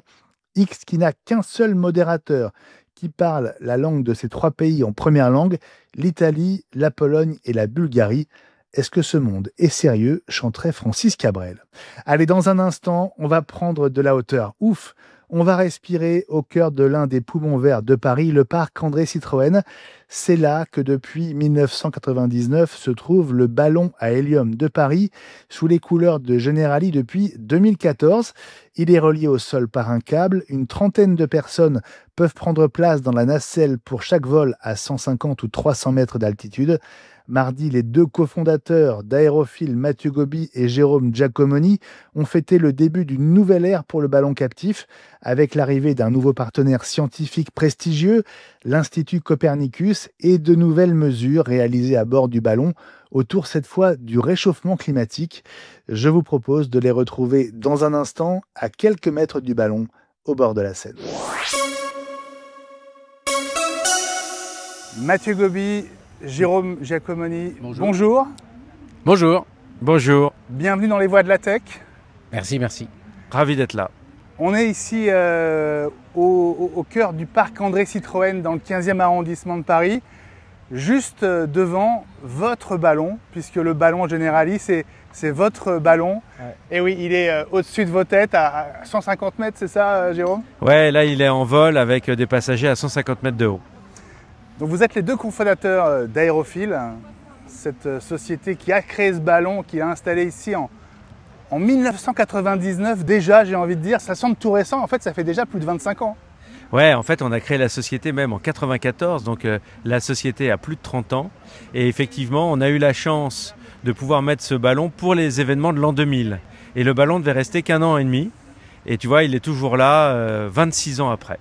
[SPEAKER 1] X qui n'a qu'un seul modérateur qui parle la langue de ces 3 pays en première langue, l'Italie, la Pologne et la Bulgarie. Est-ce que ce monde est sérieux ? Chanterait Francis Cabrel. Allez, dans un instant, on va prendre de la hauteur. Ouf, On va respirer au cœur de l'un des poumons verts de Paris, le parc André Citroën. C'est là que depuis 1999 se trouve le ballon à hélium de Paris, sous les couleurs de Generali depuis 2014. Il est relié au sol par un câble. Une trentaine de personnes peuvent prendre place dans la nacelle pour chaque vol à 150 ou 300 mètres d'altitude. Mardi, les deux cofondateurs d'Aérophile, Mathieu Gobi et Jérôme Giacomoni, ont fêté le début d'une nouvelle ère pour le ballon captif, avec l'arrivée d'un nouveau partenaire scientifique prestigieux, l'Institut Copernicus, et de nouvelles mesures réalisées à bord du ballon, autour cette fois du réchauffement climatique. Je vous propose de les retrouver dans un instant, à quelques mètres du ballon, au bord de la Seine. Mathieu Gobi, Jérôme Giacomoni, bonjour.
[SPEAKER 3] Bonjour.
[SPEAKER 2] Bonjour.
[SPEAKER 1] Bienvenue dans les voies de la tech.
[SPEAKER 3] Merci, merci.
[SPEAKER 2] Ravi d'être là.
[SPEAKER 1] On est ici au cœur du parc André Citroën dans le 15e arrondissement de Paris, juste devant votre ballon, puisque le ballon Generali, c'est votre ballon. Ouais. Et oui, il est au-dessus de vos têtes à 150 mètres, c'est ça Jérôme?
[SPEAKER 2] Ouais, là il est en vol avec des passagers à 150 mètres de haut.
[SPEAKER 1] Donc vous êtes les deux cofondateurs d'Aérophile, cette société qui a créé ce ballon, qui l'a installé ici en 1999 déjà, j'ai envie de dire. Ça semble tout récent, en fait ça fait déjà plus de 25 ans.
[SPEAKER 2] Ouais, en fait on a créé la société même en 94, donc la société a plus de 30 ans. Et effectivement on a eu la chance de pouvoir mettre ce ballon pour les événements de l'an 2000. Et le ballon devait rester qu'un an et demi. Et tu vois, il est toujours là 26 ans après.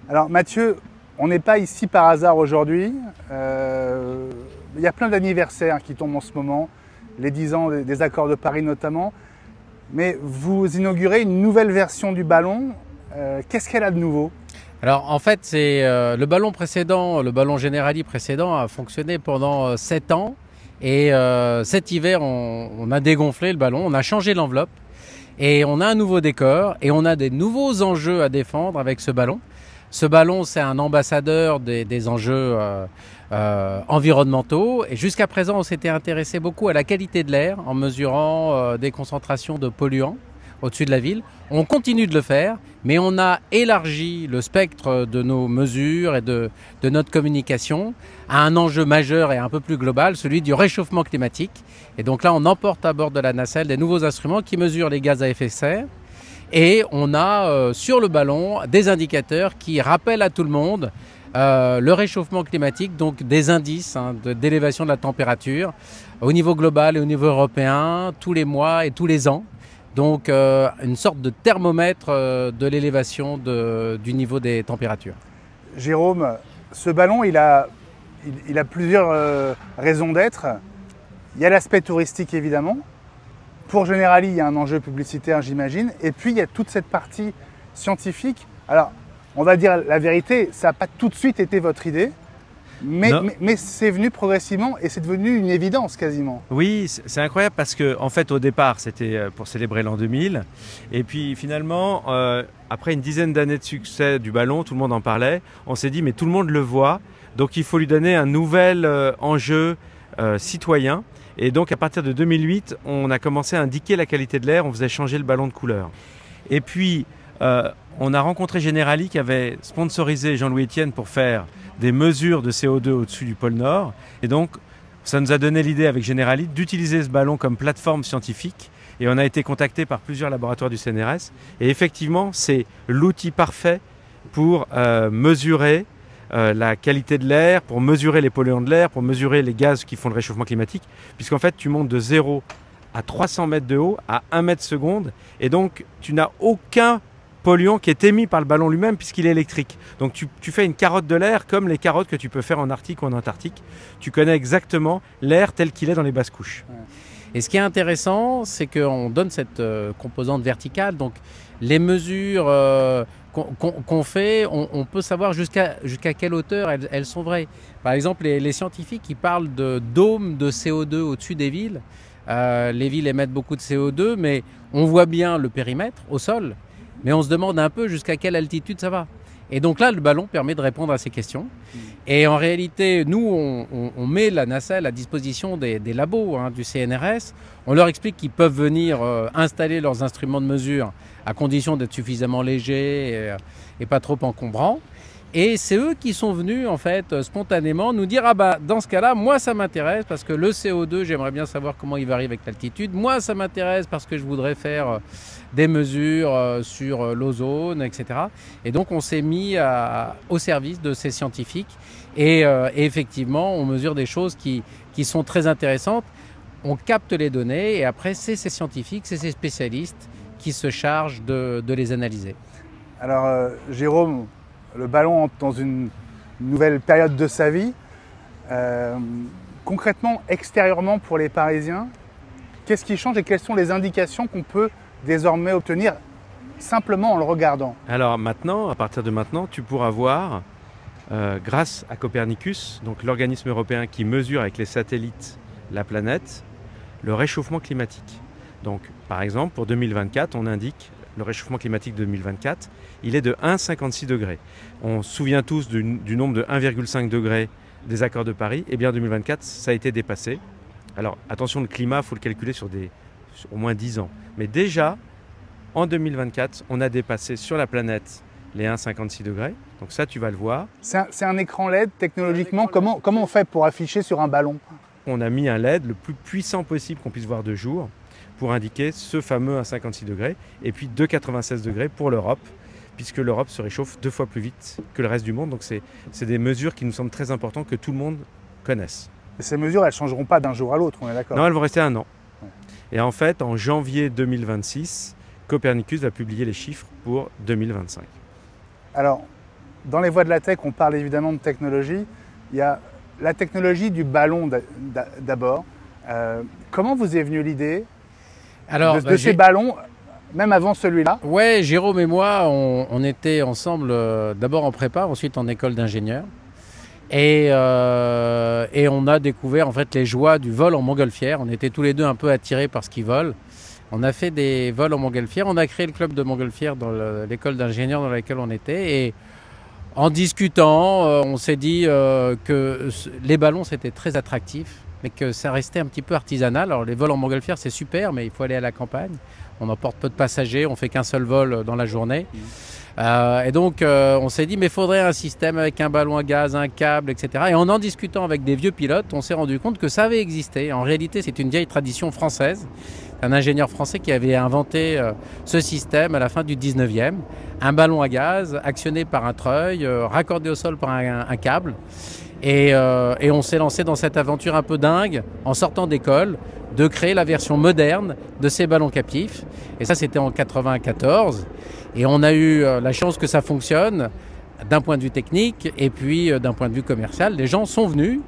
[SPEAKER 1] Alors Mathieu, on n'est pas ici par hasard aujourd'hui. Il y a plein d'anniversaires qui tombent en ce moment, les 10 ans des accords de Paris notamment. Mais vous inaugurez une nouvelle version du ballon. Qu'est-ce qu'elle a de nouveau?
[SPEAKER 3] Alors en fait, c'est le ballon précédent, le ballon Generali précédent a fonctionné pendant 7 ans. Et cet hiver, on a dégonflé le ballon, on a changé l'enveloppe. Et on a un nouveau décor et on a des nouveaux enjeux à défendre avec ce ballon. Ce ballon, c'est un ambassadeur des enjeux environnementaux. Et jusqu'à présent, on s'était intéressé beaucoup à la qualité de l'air en mesurant des concentrations de polluants au-dessus de la ville. On continue de le faire, mais on a élargi le spectre de nos mesures et de notre communication à un enjeu majeur et un peu plus global, celui du réchauffement climatique. Et donc là, on emporte à bord de la nacelle des nouveaux instruments qui mesurent les gaz à effet de serre. Et on a sur le ballon des indicateurs qui rappellent à tout le monde le réchauffement climatique, donc des indices d'élévation de la température au niveau global et au niveau européen, tous les mois et tous les ans. Donc une sorte de thermomètre de l'élévation du niveau des températures.
[SPEAKER 1] Jérôme, ce ballon, il a plusieurs raisons d'être. Il y a l'aspect touristique évidemment. Pour Generali, il y a un enjeu publicitaire, j'imagine. Et puis, il y a toute cette partie scientifique. Alors, on va dire la vérité, ça n'a pas tout de suite été votre idée. Mais c'est venu progressivement et c'est devenu une évidence quasiment.
[SPEAKER 2] Oui, c'est incroyable parce que en fait au départ c'était pour célébrer l'an 2000 et puis finalement après une dizaine d'années de succès du ballon, tout le monde en parlait, on s'est dit mais tout le monde le voit, donc il faut lui donner un nouvel enjeu citoyen. Et donc à partir de 2008, on a commencé à indiquer la qualité de l'air, on faisait changer le ballon de couleur. Et puis on a rencontré Generali qui avait sponsorisé Jean-Louis Etienne pour faire des mesures de CO2 au-dessus du pôle Nord. Et donc, ça nous a donné l'idée avec Generali d'utiliser ce ballon comme plateforme scientifique. Et on a été contacté par plusieurs laboratoires du CNRS. Et effectivement, c'est l'outil parfait pour mesurer la qualité de l'air, pour mesurer les polluants de l'air, pour mesurer les gaz qui font le réchauffement climatique. Puisqu'en fait, tu montes de 0 à 300 mètres de haut à 1 mètre seconde. Et donc, tu n'as aucun polluant qui est émis par le ballon lui-même puisqu'il est électrique. Donc tu fais une carotte de l'air comme les carottes que tu peux faire en Arctique ou en Antarctique. Tu connais exactement l'air tel qu'il est dans les basses couches.
[SPEAKER 3] Et ce qui est intéressant, c'est qu'on donne cette composante verticale. Donc les mesures qu'on fait, on peut savoir jusqu'à quelle hauteur elles sont vraies. Par exemple, les scientifiques qui parlent de dômes de CO2 au-dessus des villes. Les villes émettent beaucoup de CO2, mais on voit bien le périmètre au sol. Mais on se demande un peu jusqu'à quelle altitude ça va. Et donc là, le ballon permet de répondre à ces questions. Et en réalité, nous, on met la nacelle à disposition des labos du CNRS. On leur explique qu'ils peuvent venir installer leurs instruments de mesure à condition d'être suffisamment légers et pas trop encombrants. Et c'est eux qui sont venus, en fait, spontanément nous dire « Ah bah, dans ce cas-là, moi, ça m'intéresse parce que le CO2, j'aimerais bien savoir comment il varie avec l'altitude. Moi, ça m'intéresse parce que je voudrais faire des mesures sur l'ozone, etc. » Et donc, on s'est mis au service de ces scientifiques. Et effectivement, on mesure des choses qui sont très intéressantes. On capte les données et après, c'est ces scientifiques, c'est ces spécialistes qui se chargent de les analyser.
[SPEAKER 1] Alors, Jérôme, le ballon entre dans une nouvelle période de sa vie. Concrètement, extérieurement pour les Parisiens, qu'est-ce qui change et quelles sont les indications qu'on peut désormais obtenir simplement en le regardant?
[SPEAKER 2] Alors maintenant, à partir de maintenant, tu pourras voir, grâce à Copernicus, donc l'organisme européen qui mesure avec les satellites la planète, le réchauffement climatique. Donc par exemple, pour 2024, on indique le réchauffement climatique de 2024, il est de 1,56 degrés. On se souvient tous du nombre de 1,5 degrés des accords de Paris. Eh bien, 2024, ça a été dépassé. Alors, attention, le climat, il faut le calculer sur au moins 10 ans. Mais déjà, en 2024, on a dépassé sur la planète les 1,56 degrés. Donc ça, tu vas le voir.
[SPEAKER 1] C'est un écran LED, technologiquement. Comment on fait pour afficher sur un ballon?
[SPEAKER 2] On a mis un LED le plus puissant possible qu'on puisse voir de jour, pour indiquer ce fameux 1,56 degrés et puis 2,96 degrés pour l'Europe, puisque l'Europe se réchauffe 2 fois plus vite que le reste du monde. Donc c'est des mesures qui nous semblent très importantes que tout le monde connaisse.
[SPEAKER 1] Et ces mesures, elles ne changeront pas d'un jour à l'autre, on est d'accord?
[SPEAKER 2] Non, elles vont rester 1 an.
[SPEAKER 1] Ouais.
[SPEAKER 2] Et en fait, en janvier 2026, Copernicus va publier les chiffres pour 2025.
[SPEAKER 1] Alors, dans les voies de la tech, on parle évidemment de technologie. Il y a la technologie du ballon d'abord. Comment vous est venue l'idée de ces ballons, même avant celui-là?
[SPEAKER 3] Ouais, Jérôme et moi, on était ensemble d'abord en prépa, ensuite en école d'ingénieur. Et on a découvert en fait les joies du vol en montgolfière. On était tous les deux un peu attirés par ce qui vole. On a fait des vols en montgolfière. On a créé le club de montgolfière dans l'école d'ingénieur dans laquelle on était. Et en discutant, on s'est dit que les ballons c'était très attractif, mais que ça restait un petit peu artisanal. Alors les vols en montgolfière c'est super, mais il faut aller à la campagne. On emporte peu de passagers, on fait qu'un seul vol dans la journée. Et donc on s'est dit mais il faudrait un système avec un ballon à gaz, un câble, etc. Et en discutant avec des vieux pilotes, on s'est rendu compte que ça avait existé. En réalité c'est une vieille tradition française. Un ingénieur français qui avait inventé ce système à la fin du 19e. Un ballon à gaz actionné par un treuil, raccordé au sol par un câble. Et on s'est lancé dans cette aventure un peu dingue, en sortant d'école, de créer la version moderne de ces ballons captifs. Et ça, c'était en 1994. Et on a eu la chance que ça fonctionne d'un point de vue technique et puis d'un point de vue commercial. Les gens sont venus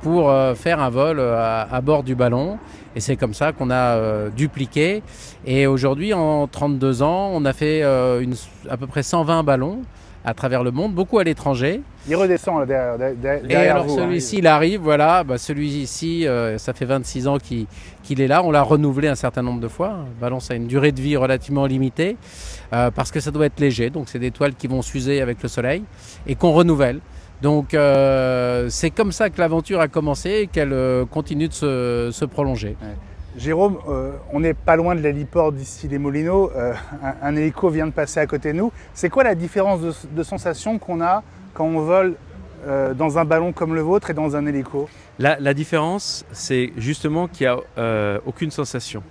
[SPEAKER 3] pour faire un vol à bord du ballon. Et c'est comme ça qu'on a dupliqué. Et aujourd'hui, en 32 ans, on a fait à peu près 120 ballons à travers le monde, beaucoup à l'étranger.
[SPEAKER 1] Il redescend là, derrière
[SPEAKER 3] et alors
[SPEAKER 1] vous,
[SPEAKER 3] celui-ci, il arrive, voilà. Celui-ci, ça fait 26 ans qu'il est là. On l'a renouvelé un certain nombre de fois. Le ballon, ça a une durée de vie relativement limitée parce que ça doit être léger. Donc, c'est des toiles qui vont s'user avec le soleil et qu'on renouvelle. Donc, c'est comme ça que l'aventure a commencé et qu'elle continue de se prolonger.
[SPEAKER 1] Ouais. Jérôme, on n'est pas loin de l'héliport d'ici les Moulineaux. Un hélico vient de passer à côté de nous. C'est quoi la différence de sensation qu'on a quand on vole dans un ballon comme le vôtre et dans un hélico?
[SPEAKER 2] La différence, c'est justement qu'il n'y a aucune sensation.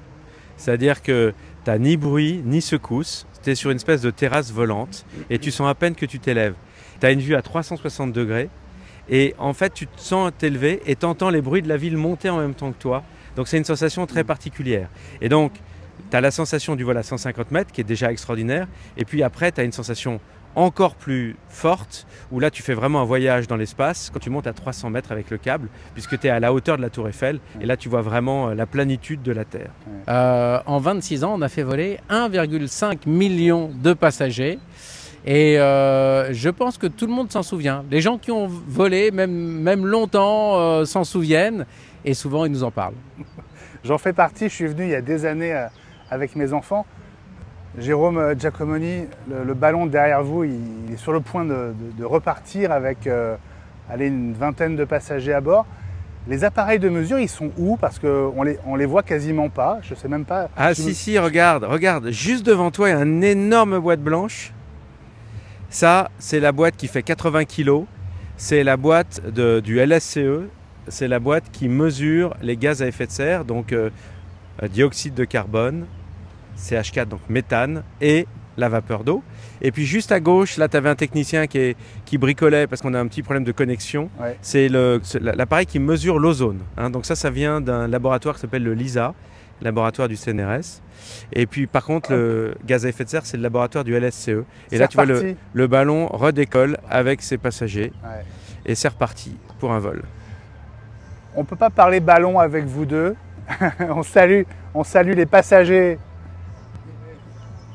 [SPEAKER 2] C'est-à-dire que tu n'as ni bruit, ni secousse. Tu es sur une espèce de terrasse volante et tu sens à peine que tu t'élèves. Tu as une vue à 360 degrés et en fait, tu te sens t'élever et tu entends les bruits de la ville monter en même temps que toi. Donc c'est une sensation très particulière. Et donc, tu as la sensation du vol à 150 mètres qui est déjà extraordinaire. Et puis après, tu as une sensation encore plus forte où là, tu fais vraiment un voyage dans l'espace quand tu montes à 300 mètres avec le câble, puisque tu es à la hauteur de la Tour Eiffel. Et là, tu vois vraiment la plénitude de la Terre.
[SPEAKER 3] En 26 ans, on a fait voler 1,5 million de passagers. Et je pense que tout le monde s'en souvient. Les gens qui ont volé, même longtemps, s'en souviennent. Et souvent, ils nous en parlent.
[SPEAKER 1] J'en fais partie. Je suis venu il y a des années avec mes enfants. Jérôme Giacomoni, le ballon derrière vous, il est sur le point de repartir avec une vingtaine de passagers à bord. Les appareils de mesure, ils sont où? Parce qu'on les voit quasiment pas. Je sais même pas.
[SPEAKER 2] Ah si, regarde. Juste devant toi, il y a une énorme boîte blanche. Ça, c'est la boîte qui fait 80 kg. C'est la boîte du LSCE. C'est la boîte qui mesure les gaz à effet de serre, donc dioxyde de carbone, CH4, donc méthane, et la vapeur d'eau. Et puis juste à gauche, là tu avais un technicien qui bricolait parce qu'on a un petit problème de connexion. Ouais. C'est l'appareil qui mesure l'ozone. Hein. Donc ça vient d'un laboratoire qui s'appelle le LISA, laboratoire du CNRS. Et puis par contre, le gaz à effet de serre, c'est le laboratoire du LSCE. Et là tu vois le ballon redécolle avec ses passagers. Ouais. Et c'est reparti pour un vol.
[SPEAKER 1] On ne peut pas parler ballon avec vous deux. on salue les passagers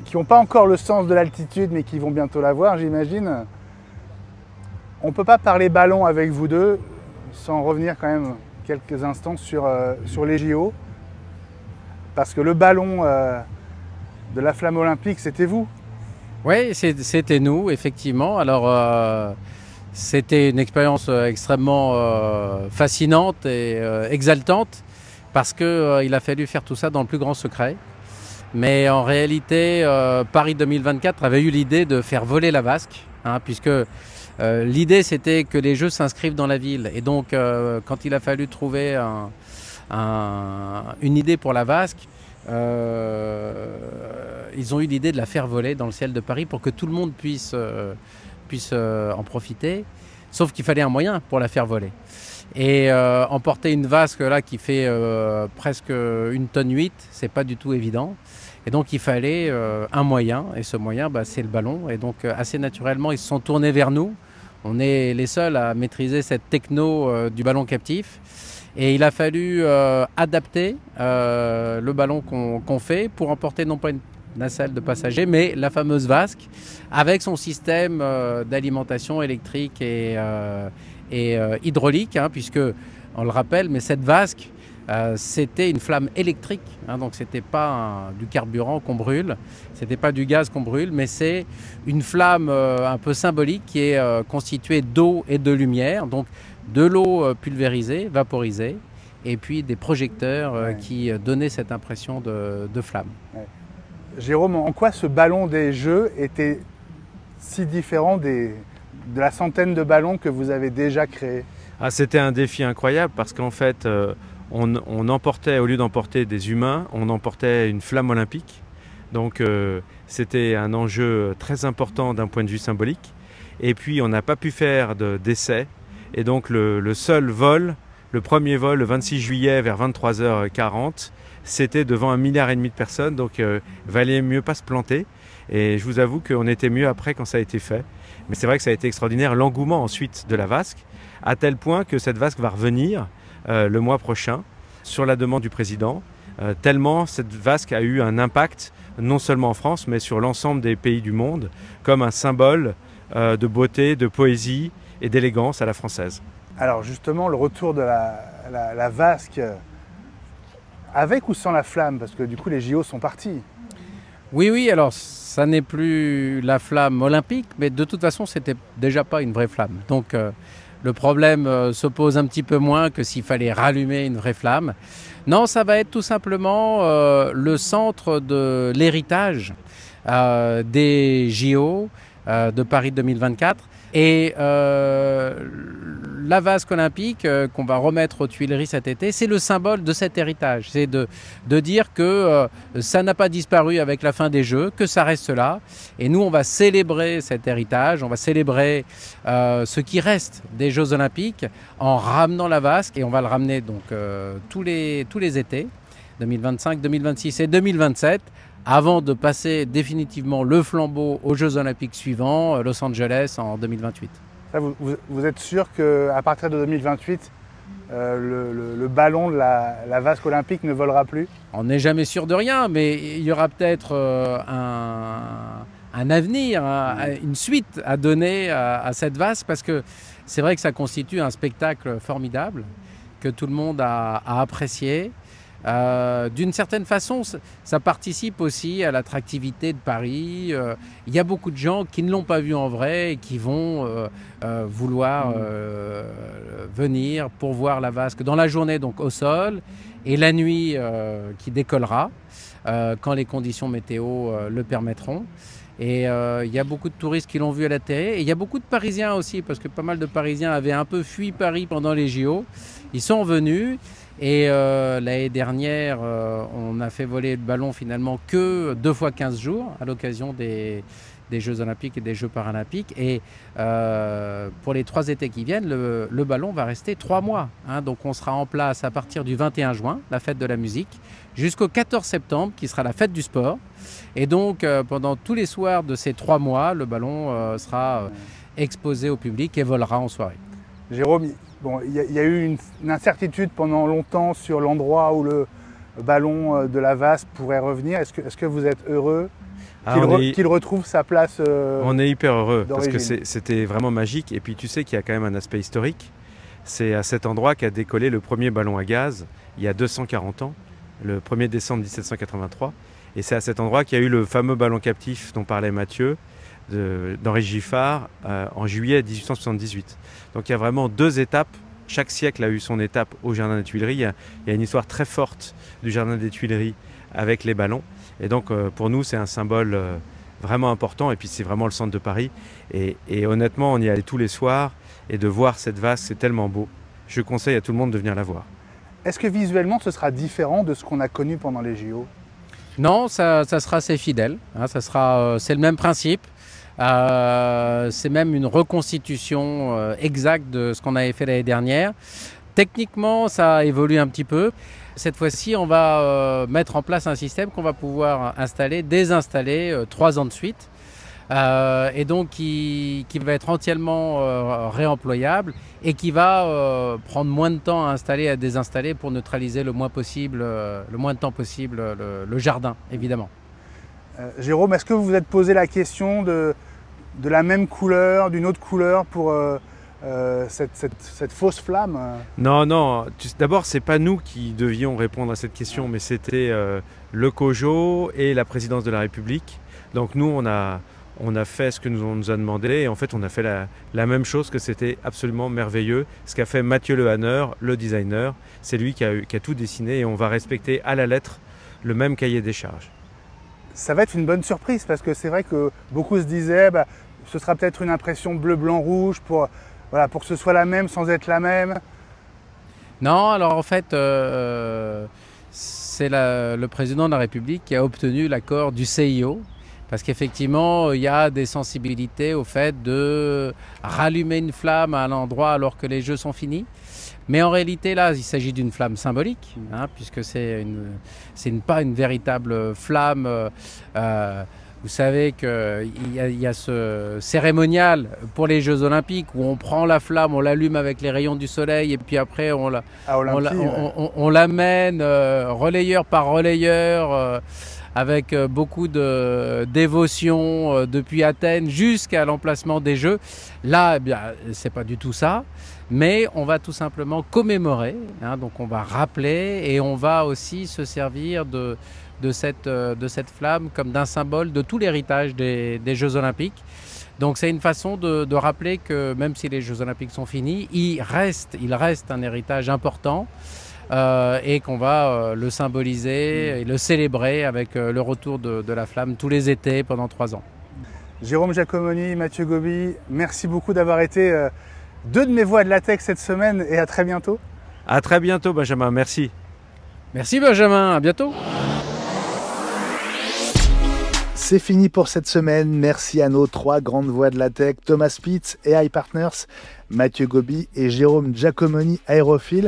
[SPEAKER 1] qui n'ont pas encore le sens de l'altitude, mais qui vont bientôt l'avoir, j'imagine. On ne peut pas parler ballon avec vous deux sans revenir quand même quelques instants sur les JO. Parce que le ballon de la flamme olympique, c'était vous.
[SPEAKER 3] Oui, c'était nous, effectivement. Alors, c'était une expérience extrêmement fascinante et exaltante parce qu'il a fallu faire tout ça dans le plus grand secret. Mais en réalité, Paris 2024 avait eu l'idée de faire voler la vasque, hein, puisque l'idée c'était que les Jeux s'inscrivent dans la ville. Et donc, quand il a fallu trouver une idée pour la vasque, ils ont eu l'idée de la faire voler dans le ciel de Paris pour que tout le monde puisse en profiter. Sauf qu'il fallait un moyen pour la faire voler. Et emporter une vasque là qui fait presque 1,8 tonnes, c'est pas du tout évident. Et donc il fallait un moyen, et ce moyen c'est le ballon. Et donc assez naturellement ils se sont tournés vers nous. On est les seuls à maîtriser cette techno du ballon captif. Et il a fallu adapter le ballon qu'on fait pour emporter non pas une nacelle de passagers, mais la fameuse vasque avec son système d'alimentation électrique et hydraulique, hein, puisque, on le rappelle, mais cette vasque, c'était une flamme électrique, hein, donc c'était pas du carburant qu'on brûle, c'était pas du gaz qu'on brûle, mais c'est une flamme un peu symbolique qui est constituée d'eau et de lumière, donc de l'eau pulvérisée, vaporisée, et puis des projecteurs qui donnaient cette impression de flamme.
[SPEAKER 1] Ouais. Jérôme, en quoi ce ballon des Jeux était si différent de la centaine de ballons que vous avez déjà créés?
[SPEAKER 2] C'était un défi incroyable parce qu'en fait, on emportait, au lieu d'emporter des humains, on emportait une flamme olympique. Donc c'était un enjeu très important d'un point de vue symbolique. Et puis on n'a pas pu faire d'essai. Et donc le seul vol, le premier vol, le 26 juillet vers 23h40, c'était devant 1,5 milliard de personnes. Donc valait mieux pas se planter. Et je vous avoue qu'on était mieux après quand ça a été fait. Mais c'est vrai que ça a été extraordinaire, l'engouement ensuite de la vasque, à tel point que cette vasque va revenir le mois prochain sur la demande du président, tellement cette vasque a eu un impact non seulement en France, mais sur l'ensemble des pays du monde, comme un symbole de beauté, de poésie et d'élégance à la française.
[SPEAKER 1] Alors justement, le retour de la vasque, avec ou sans la flamme, parce que du coup les JO sont partis.
[SPEAKER 3] Oui, alors ça n'est plus la flamme olympique, mais de toute façon, c'était déjà pas une vraie flamme. Donc le problème se pose un petit peu moins que s'il fallait rallumer une vraie flamme. Non, ça va être tout simplement le centre de l'héritage des JO de Paris 2024. Et la vasque olympique qu'on va remettre aux Tuileries cet été, c'est le symbole de cet héritage. C'est de dire que ça n'a pas disparu avec la fin des Jeux, que ça reste là. Et nous, on va célébrer cet héritage, on va célébrer ce qui reste des Jeux olympiques en ramenant la vasque. Et on va le ramener donc tous les étés, 2025, 2026 et 2027. Avant de passer définitivement le flambeau aux Jeux Olympiques suivants, Los Angeles en 2028.
[SPEAKER 1] Vous êtes sûr qu'à partir de 2028, le ballon de la vasque olympique ne volera plus?
[SPEAKER 3] On n'est jamais sûr de rien, mais il y aura peut-être un avenir, une suite à donner à cette vasque, parce que c'est vrai que ça constitue un spectacle formidable que tout le monde a apprécié. D'une certaine façon, ça participe aussi à l'attractivité de Paris. Il y a beaucoup de gens qui ne l'ont pas vu en vrai et qui vont vouloir venir pour voir la vasque dans la journée, donc au sol, et la nuit qui décollera quand les conditions météo le permettront. Et il y a beaucoup de touristes qui l'ont vu à la télé. Et il y a beaucoup de Parisiens aussi, parce que pas mal de Parisiens avaient un peu fui Paris pendant les JO. Ils sont venus. Et l'année dernière, on a fait voler le ballon finalement que 2 fois 15 jours à l'occasion des Jeux Olympiques et des Jeux Paralympiques. Et pour les 3 étés qui viennent, le ballon va rester 3 mois. Hein. Donc on sera en place à partir du 21 juin, la fête de la musique, jusqu'au 14 septembre, qui sera la fête du sport. Et donc pendant tous les soirs de ces 3 mois, le ballon sera exposé au public et volera en soirée.
[SPEAKER 1] Jérôme, bon, il y a eu une incertitude pendant longtemps sur l'endroit où le ballon de la vasque pourrait revenir. Est-ce que vous êtes heureux qu'il retrouve sa place
[SPEAKER 2] On est hyper heureux parce que
[SPEAKER 1] d'origine.
[SPEAKER 2] c'était vraiment magique. Et puis tu sais qu'il y a quand même un aspect historique. C'est à cet endroit qu'a décollé le premier ballon à gaz il y a 240 ans, le 1er décembre 1783. Et c'est à cet endroit qu'il y a eu le fameux ballon captif dont parlait Mathieu, d'Henri Giffard, en juillet 1878. Donc il y a vraiment 2 étapes. Chaque siècle a eu son étape au Jardin des Tuileries. Il y a une histoire très forte du Jardin des Tuileries avec les ballons. Et donc pour nous, c'est un symbole vraiment important. Et puis c'est vraiment le centre de Paris. Et honnêtement, on y allait tous les soirs. Et de voir cette vasque, c'est tellement beau. Je conseille à tout le monde de venir la voir.
[SPEAKER 1] Est-ce que visuellement, ce sera différent de ce qu'on a connu pendant les JO?
[SPEAKER 3] Non, ça sera assez fidèle. Hein, c'est le même principe. C'est même une reconstitution exacte de ce qu'on avait fait l'année dernière. Techniquement, ça évolue un petit peu. Cette fois-ci, on va mettre en place un système qu'on va pouvoir installer, désinstaller 3 ans de suite. Et donc qui va être entièrement réemployable et qui va prendre moins de temps à installer et à désinstaller pour neutraliser le moins de temps possible le jardin, évidemment.
[SPEAKER 1] Jérôme, est-ce que vous vous êtes posé la question de la même couleur, d'une autre couleur pour cette fausse flamme?
[SPEAKER 2] Non. D'abord, c'est pas nous qui devions répondre à cette question, mais c'était le COJO et la présidence de la République. Donc nous, on a fait ce que on nous a demandé et en fait, on a fait la même chose, que c'était absolument merveilleux. Ce qu'a fait Mathieu Lehanner, le designer, c'est lui qui a tout dessiné et on va respecter à la lettre le même cahier des charges.
[SPEAKER 1] Ça va être une bonne surprise parce que c'est vrai que beaucoup se disaient ce sera peut-être une impression bleu, blanc, rouge pour que ce soit la même sans être la même.
[SPEAKER 3] Non, alors en fait, c'est le président de la République qui a obtenu l'accord du CIO. Parce qu'effectivement, il y a des sensibilités au fait de rallumer une flamme à un endroit alors que les Jeux sont finis. Mais en réalité, là, il s'agit d'une flamme symbolique, hein, puisque c'est pas une véritable flamme. Vous savez qu'il y a ce cérémonial pour les Jeux Olympiques où on prend la flamme, on l'allume avec les rayons du soleil et puis après on l'amène relayeur par relayeur. Avec beaucoup de dévotion depuis Athènes jusqu'à l'emplacement des Jeux. Là, eh bien, c'est pas du tout ça, mais on va tout simplement commémorer, hein, donc on va rappeler et on va aussi se servir de cette flamme comme d'un symbole de tout l'héritage des Jeux Olympiques. Donc c'est une façon de rappeler que même si les Jeux Olympiques sont finis, il reste un héritage important. Et qu'on va le symboliser et le célébrer avec le retour de la flamme tous les étés pendant 3 ans.
[SPEAKER 1] Jérôme Giacomoni, Mathieu Gobi, merci beaucoup d'avoir été 2 de mes voix de latex cette semaine et à très bientôt.
[SPEAKER 2] À très bientôt, Benjamin, merci.
[SPEAKER 3] Merci Benjamin, à bientôt.
[SPEAKER 1] C'est fini pour cette semaine. Merci à nos 3 grandes voix de la tech, Thomas Spitz, AI Partners, Mathieu Gobi et Jérôme Giacomoni, Aérophile.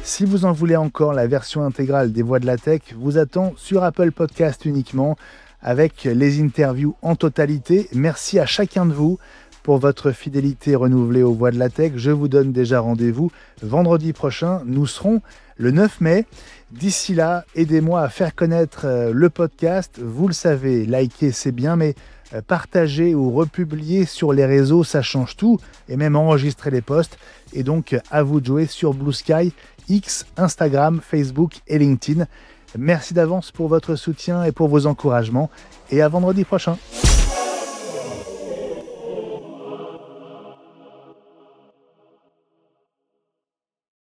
[SPEAKER 1] Si vous en voulez encore, la version intégrale des Voix de la Tech vous attend sur Apple Podcast uniquement, avec les interviews en totalité. Merci à chacun de vous pour votre fidélité renouvelée aux Voix de la Tech. Je vous donne déjà rendez-vous vendredi prochain. Nous serons le 9 mai. D'ici là, aidez-moi à faire connaître le podcast. Vous le savez, liker c'est bien, mais partager ou republier sur les réseaux, ça change tout, et même enregistrer les posts. Et donc, à vous de jouer sur Blue Sky X, Instagram, Facebook et LinkedIn. Merci d'avance pour votre soutien et pour vos encouragements. Et à vendredi prochain.